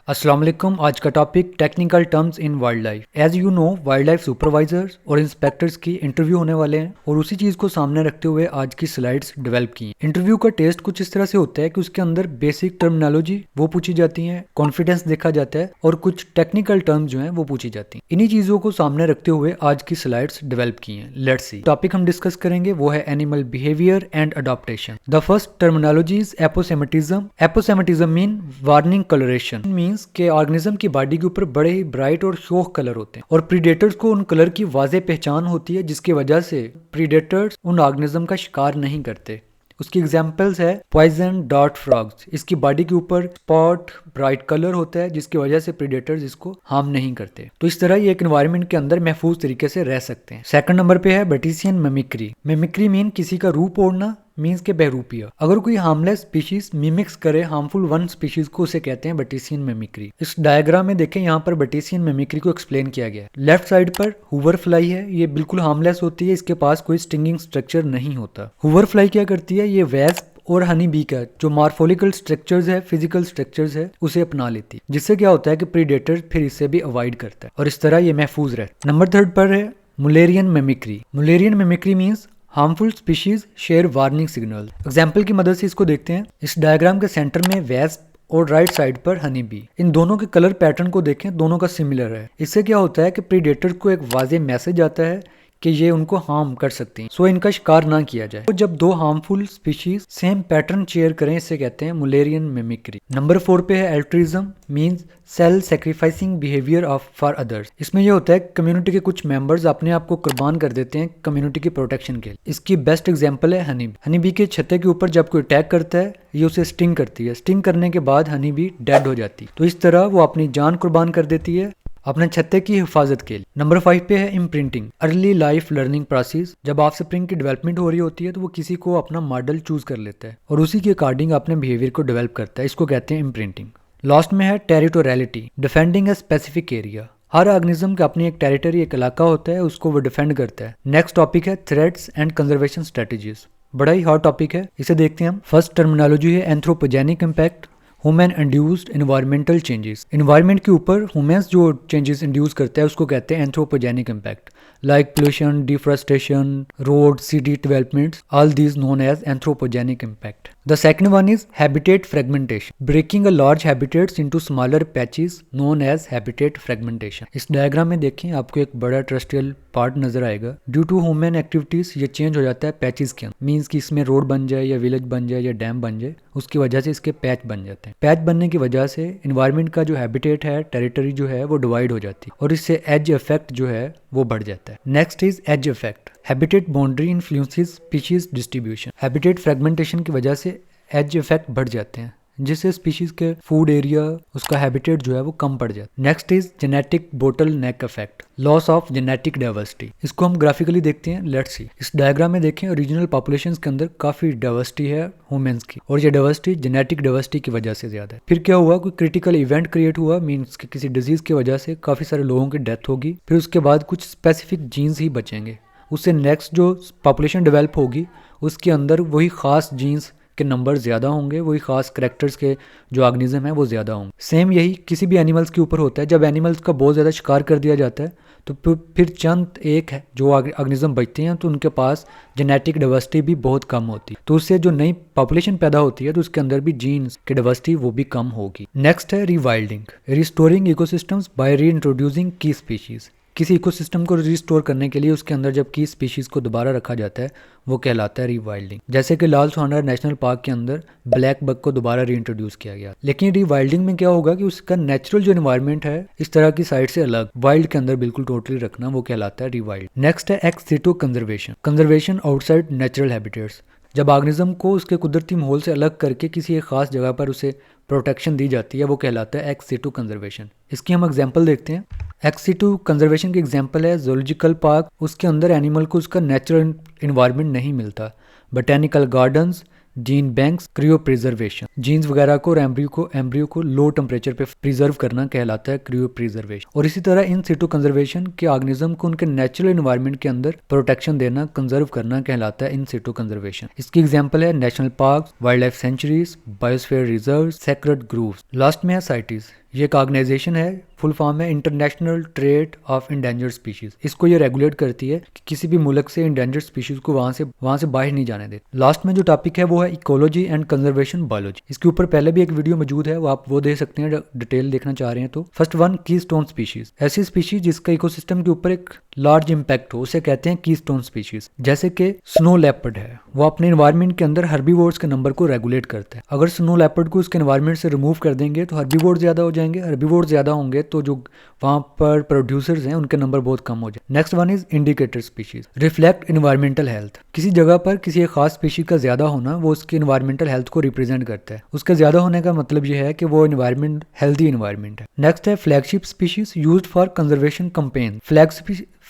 अस्सलाम वालेकुम। आज का topic technical terms in wildlife. As you know, wildlife supervisors और इंस्पेक्टर्स की इंटरव्यू होने वाले हैं और उसी चीज को सामने रखते हुए आज की स्लाइड्स डेवलप की हैं। इंटरव्यू का टेस्ट कुछ इस तरह से होता है कि उसके अंदर बेसिक टर्मिनोलॉजी वो पूछी जाती है, कॉन्फिडेंस देखा जाता है और कुछ टेक्निकल टर्म्स जो है वो पूछी जाती हैं। इन्हीं चीजों को सामने रखते हुए आज की स्लाइड्स डेवलप की हैं। Let's see. टॉपिक हम डिस्कस करेंगे वो है animal behaviour and adaptation. The first terminology is aposematism. Aposematism mean warning coloration. Means के ऑर्गेनिज्म की बॉडी के ऊपर बड़े ही ब्राइट और शोख कलर होते हैं और प्रीडेटर्स को उन कलर की वाज़ेह पहचान होती है, जिसकी वजह से प्रीडेटर्स उन ऑर्गेनिज्म का शिकार नहीं करते। उसकी एग्जांपल्स है पॉइजन डॉट फ्रॉग्स। इसकी बॉडी के ऊपर स्पॉट ब्राइट कलर होता है, जिसकी वजह से प्रीडेटर्स इसको हार्म नहीं करते। तो इस तरह ये एक एनवायरनमेंट के अंदर महफूज तरीके से रह सकते हैं। सेकंड नंबर पे है बैटिसियन मिमिक्री। मिमिक्री मीन किसी का रूप ओढ़ना, मीन्स के बहरूपिया। अगर कोई हार्मलेस स्पीशीज मिमिक्स करे हार्मफुल वन स्पीशीज को, उसे कहते हैं बैटिसियन मिमिक्री। इस डायग्राम में देखें, यहाँ पर बैटिसियन मिमिक्री को एक्सप्लेन किया गया है। लेफ्ट साइड पर हूवर फ्लाई है, ये बिल्कुल हार्मलेस होती है, इसके पास कोई स्टिंगिंग स्ट्रक्चर नहीं होता। हूवर फ्लाई क्या करती है, ये वेस्प और हनी बी का जो मार्फोलिकल स्ट्रक्चर्स है, फिजिकल स्ट्रक्चर्स है, उसे अपना लेती है, जिससे क्या होता है कि प्रीडेटर फिर इसे भी अवॉइड करता है और इस तरह ये महफूज रहता है। नंबर थर्ड पर है Mullerian mimicry. Mullerian mimicry means harmful species share warning signal. Example की मदद से इसको देखते हैं। इस डायग्राम के सेंटर में वेस्प और राइट साइड पर हनी बी। इन दोनों के कलर पैटर्न को देखें, दोनों का सिमिलर है। इससे क्या होता है कि प्रीडेटर को एक वाज़ेह मैसेज आता है कि ये उनको हार्म कर सकती हैं, सो इनका शिकार ना किया जाए। तो जब दो harmful species same pattern share करें, इसे कहते हैं मुलेरियन मिमिक्री। नंबर 4 पे है altruism means self sacrificing behaviour of for others. इसमें यह होता है कम्युनिटी के कुछ मेंबर्स अपने आप को कुर्बान कर देते हैं कम्युनिटी की प्रोटेक्शन के लिए। इसकी बेस्ट एग्जांपल है हनी बी। हनी बी के छत्ते के ऊपर जब कोई अटैक करता है, ये उसे स्टिंग करती है। स्टिंग करने के बाद हनी बी डेड हो जाती है। तो इस तरह वो अपनी जान कुर्बान कर देती है अपने छत्ते की हिफाजत के लिए। नंबर 5 पे है imprinting early life learning process. जब ऑफस्प्रिंग की डेवलपमेंट हो रही होती है तो वो किसी को अपना मॉडल चूज कर लेता है और उसी के अकॉर्डिंग अपने बिहेवियर को डेवलप करता है। इसको कहते हैं इम्प्रिंटिंग। लास्ट में है territoriality defending a specific area. Her organism का अपनी एक टेरिटरी, एक इलाका होता है, उसको वो डिफेंड करता है। नेक्स्ट टॉपिक है थ्रेट्स एंड कंजर्वेशन स्ट्रेटेजीज। बड़ा ही हॉट टॉपिक है, इसे देखते हैं हम। फर्स्ट टर्मिनोलॉजी है anthropogenic impact human induced environmental changes. Environment के ऊपर ह्यूमंस जो चेंजेस इंड्यूस करता है उसको कहते हैं anthropogenic impact, like pollution, deforestation, road, city developments, all these known as anthropogenic impact. The second one is habitat fragmentation, breaking a large habitats into smaller patches known as habitat fragmentation। इस diagram में देखें, आपको एक बड़ा terrestrial part नजर आएगा। Due to human activities ये change हो जाता है पैचेस के अंदर। मीन्स कि इसमें रोड बन जाए या विलेज बन जाए या डैम बन जाए, उसकी वजह से इसके पैच बन जाते हैं। पैच बनने की वजह से इन्वायरमेंट का जो हैबिटेट है, टेरिटरी जो है वो डिवाइड हो जाती है और इससे एज इफेक्ट जो है वो बढ़ जाता है। Next is edge effect. Habitat boundary influences species distribution. Habitat fragmentation की वजह से एज इफेक्ट बढ़ जाते हैं, जिससे स्पीशीज के फूड एरिया, उसका हैबिटेट जो है वो कम पड़ जाता है। Next is genetic bottle neck effect, loss of genetic diversity. इसको हम ग्राफिकली देखते हैं। लेट्स सी। इस डायग्राम में देखें, ओरिजिनल पॉपुलेशंस के अंदर काफी डाइवर्सिटी है ह्यूमंस की, और ये डाइवर्सिटी जेनेटिक डाइवर्सिटी की वजह से ज्यादा है। फिर क्या हुआ, कोई क्रिटिकल इवेंट क्रिएट हुआ, मीन्स कि किसी डिजीज की वजह से काफी सारे लोगों की डेथ होगी। फिर उसके बाद कुछ स्पेसिफिक जीन्स ही बचेंगे। उससे नेक्स्ट जो पॉपुलेशन डेवलप होगी उसके अंदर वही खास जीन्स के नंबर ज़्यादा होंगे, वही खास करेक्टर्स के जो ऑर्गेनिज्म है वो ज़्यादा होंगे। सेम यही किसी भी एनिमल्स के ऊपर होता है। जब एनिमल्स का बहुत ज़्यादा शिकार कर दिया जाता है तो फिर चंद एक है जो ऑर्गेनिज्म बचते हैं, तो उनके पास जेनेटिक डाइवर्सिटी भी बहुत कम होती है। तो उससे जो नई पॉपुलेशन पैदा होती है तो उसके अंदर भी जीन्स की डाइवर्सिटी वो भी कम होगी। नेक्स्ट है रीवाइल्डिंग, रिस्टोरिंग इकोसिस्टम्स बाय री इंट्रोड्यूसिंग की स्पीशीज। किसी इकोसिस्टम को रिस्टोर करने के लिए उसके अंदर जब की स्पीशीज को दोबारा रखा जाता है वो कहलाता है रीवाइल्डिंग। जैसे कि लाल सोहना नेशनल पार्क के अंदर ब्लैक बक को दोबारा रीइंट्रोड्यूस किया गया। लेकिन रीवाइल्डिंग में क्या होगा कि उसका नेचुरल जो एनवायरनमेंट है इस तरह की साइड से अलग वाइल्ड के अंदर बिल्कुल टोटली रखना, वो कहलाता है रीवाइल्ड। नेक्स्ट है x situ conservation, conservation outside natural habitats. जब ऑर्गेनिज्म को उसके कुदरती माहौल से अलग करके किसी एक खास जगह पर उसे प्रोटेक्शन दी जाती है, वो कहलाता है एक्स सिटू कंजर्वेशन। इसकी हम एग्जांपल देखते हैं। एक्स सिटू कंजर्वेशन की एग्जांपल है जूलॉजिकल पार्क। उसके अंदर एनिमल को उसका नेचुरल इन्वायरमेंट नहीं मिलता। Botanical gardens, gene banks, cryopreservation. Genes वगैरह को और एम्ब्रियो को लो टेम्परेचर पे प्रिजर्व करना कहलाता है क्रियो प्रिजर्वेशन। और इसी तरह इन सिटू कंजर्वेशन के ऑर्गेनिज्म को उनके नेचुरल एनवायरनमेंट के अंदर प्रोटेक्शन देना, कंजर्व करना कहलाता है इन सिटू कंजर्वेशन। इसकी एग्जांपल है national park, wild life sanctuaries, biosphere reserve, sacred grooves. Last में है साइटीज। ये एक ऑर्गेनाइजेशन है, फुल फॉर्म है international trade off endangered species. इसको ये रेगुलेट करती है कि किसी भी मुल्क से इंडेंजर्ड स्पीशीज को वहां से बाहर नहीं जाने देती। लास्ट में जो टॉपिक है वो है इकोलॉजी एंड कंजर्वेशन बायोलॉजी। इसके ऊपर पहले भी एक वीडियो मौजूद है, वो आप वो दे सकते हैं डिटेल देखना चाह रहे हैं तो। First one, keystone species. ऐसी स्पीशीज जिसका इकोसिस्टम के ऊपर एक लार्ज इंपैक्ट हो, उसे कहते हैं कीस्टोन स्पीशीज। जैसे कि स्नो लेपर्ड है, वो अपने एनवायरनमेंट के अंदर हर्बीवोर्स के नंबर को रेगुलेट करता है। अगर स्नो लेपर्ड को उसके एनवायरनमेंट से रिमूव कर देंगे तो हर्बीवोर ज्यादा हो जाएंगे, हर्बीवोर ज्यादा होंगे तो जो वहां पर प्रोड्यूसर्स हैं उनके नंबर बहुत कम हो जाए। Next one is indicator species, reflect environmental health. किसी जगह पर किसी एक खास स्पीशीज का ज्यादा होना वो उसकी एनवायरमेंटल हेल्थ को रिप्रेजेंट करता है। उसका ज्यादा होने का मतलब ये है कि वो एनवायरमेंट हेल्दी एनवायरमेंट है। नेक्स्ट है flagship species used for conservation campaign.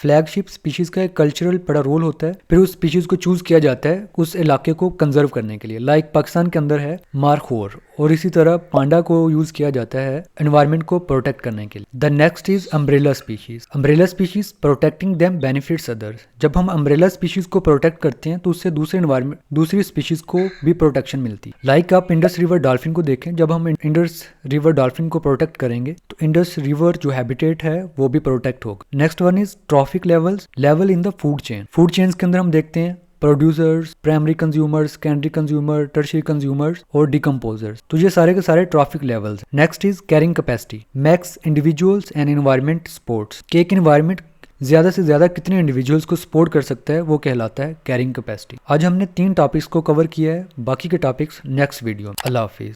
Flagship species का एक कल्चरल बड़ा रोल होता है, फिर उस स्पीशीज को चूज किया जाता है उस इलाके को कंजर्व करने के लिए। लाइक पाकिस्तान के अंदर है मारखोर, और इसी तरह पांडा को यूज किया जाता है एनवायरनमेंट को प्रोटेक्ट करने के लिए। The next is umbrella species. Umbrella species protecting them benefits others. जब हम अम्ब्रेला स्पीशीज को प्रोटेक्ट करते हैं तो उससे दूसरी स्पीशीज को भी प्रोटेक्शन मिलती है। लाइक आप इंडस रिवर डॉल्फिन को देखें, जब हम इंडस रिवर डॉल्फिन को प्रोटेक्ट करेंगे तो इंडस रिवर जो हैबिटेट है वो भी प्रोटेक्ट होगा। Next one is trophic level in the food chain. Food chains के अंदर हम देखते हैं producers, primary consumers, secondary consumer, tertiary consumers और डिकम्पोजर्स। तो ये सारे के सारे trophic levels. Next is carrying capacity, max individuals and environment supports. कि एक एनवायरमेंट ज्यादा से ज्यादा कितने इंडिविजुअल्स को सपोर्ट कर सकता है वो कहलाता है कैरिंग कैपेसिटी। आज हमने 3 टॉपिक्स को कवर किया है, बाकी के टॉपिक्स नेक्स्ट वीडियो में। अल्लाह हाफिज।